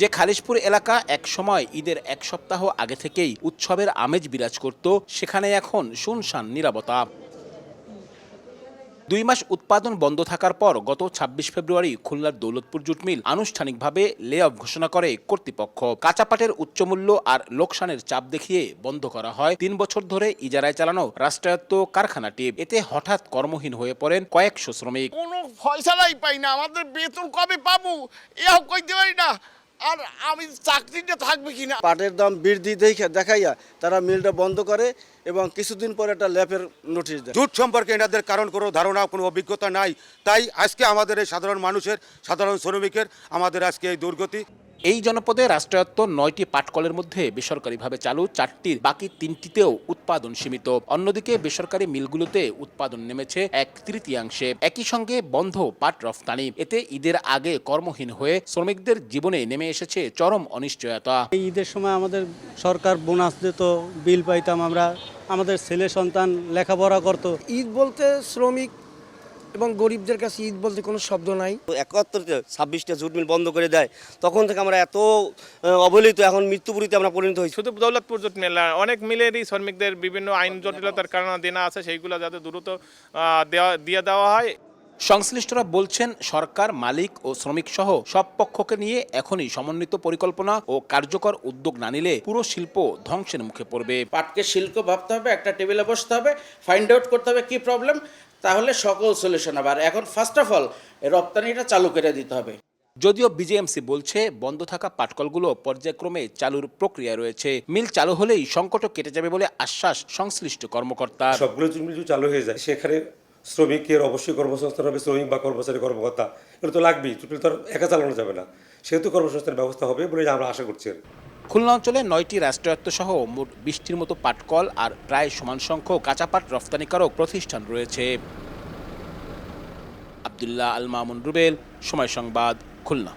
যে খালিশপুর এলাকা এক সময় ঈদের এক সপ্তাহ আগে থেকেই উৎসবের আমেজ বিরাজ করত, সেখানে এখন শুনশান নীরবতা। 2 মাস উৎপাদন বন্ধ থাকার পর গত ২৬ ফেব্রুয়ারি খুলনার দৌলতপুর জুট মিল আনুষ্ঠানিকভাবে লে অফ ঘোষণা করে কর্তৃপক্ষ। কাঁচা পাটের উচ্চমূল্য আর লোকসানের চাপ দেখিয়ে বন্ধ করা হয় 3 বছর ধরে ইজারায় চালানো রাষ্ট্রায়ত্ত কারখানাটি। এতে হঠাৎ কর্মহীন হয়ে পড়েন কয়েকশো শ্রমিক। কোনো ফয়সালাই পাই না, আমাদের বেতন কবে পাবো এও কইতে পারি না। আর আমি চাকরিটা থাকবে কিনা। পাটের দাম বৃদ্ধি দেখাইয়া তারা মিলটা বন্ধ করে এবং কিছুদিন পরে একটা ল্যাপের নোটিশ দেয়। জুট সম্পর্কে এনাদের কারণ কোনো ধারণা, কোনো অভিজ্ঞতা নাই, তাই আজকে আমাদের এই সাধারণ শ্রমিকের আমাদের আজকে এই দুর্গতি। এই জনপদে রাষ্ট্রায়ত্ত 9টি পাটকলের মধ্যে বেসরকারিভাবে চালু 4টির বাকি 3টিতেও উৎপাদন সীমিত। অন্যদিকে বেসরকারি মিলগুলোতে উৎপাদন নেমেছে 1/3। একই সঙ্গে বন্ধ পাট রফতানি। এতে ঈদের আগে কর্মহীন হয়ে শ্রমিকদের জীবনে নেমে এসেছে চরম অনিশ্চয়তা। এই ঈদের সময় আমাদের সরকার বোনাস দিত, বিল পাইতাম, আমরা আমাদের ছেলে সন্তান লেখাপড়া করত। ঈদ বলতে শ্রমিক এবং গরিবদের কাছে ঈদ বলতে কোনো শব্দ নাই। 71-তে 26টা জুট মিল বন্ধ করে দেয়, তখন থেকে আমরা এত অবহেলিত, এখন মৃত্যুপুরীতে আমরা পরিণত হয়েছি। শুধু দৌলতপুর জুট মিল না, অনেক মিলেরই শ্রমিকদের বিভিন্ন আইন জটিলতার কারণে দেনা আছে, সেইগুলো যাতে দ্রুত দিয়ে দেওয়া হয়। সংশ্লিষ্টরা বলছেন, সরকার, মালিক ও শ্রমিক সহ সব পক্ষকে নিয়ে এখনই সমন্বিত পরিকল্পনা ও কার্যকর উদ্যোগ না নিলে পুরো শিল্প ধ্বংসের মুখে পড়বে। পাটকে শিল্প ভাবতে হবে, একটা টেবিলে বসতে হবে, ফাইন্ড আউট করতে হবে কি প্রবলেম, তাহলে সকল সলিউশন হবে। আর এখন ফার্স্ট অফ অল রপ্তানিটা চালু করে দিতে হবে। যদিও বিজেএমসি বলছে বন্ধ থাকা পাটকলগুলো পর্যায়ক্রমে চালুর প্রক্রিয়া রয়েছে। মিল চালু হলেই সংকটও কেটে যাবে বলে আশ্বাস সংশ্লিষ্ট কর্মকর্তা। সবগুলো মিল যদি চালু হয়ে যায়, সেখানে শ্রমিকের অবশ্যই কর্মসংস্থান হবে, শ্রমিক বা কর্মচারী কর্মকর্তা এগুলো তো লাগবেই, চুপিল তো আর একা চালানো যাবে না, সেহেতু কর্মসংস্থানের ব্যবস্থা হবে বলে আমরা আশা করছি। খুলনা অঞ্চলে 9টি রাষ্ট্রায়ত্ত সহ মোট 20টির মতো পাটকল আর প্রায় সমান সংখ্যক কাঁচা পাট রফতানিকারক প্রতিষ্ঠান রয়েছে। আব্দুল্লাহ আল মামুন রুবেল, সময় সংবাদ, খুলনা।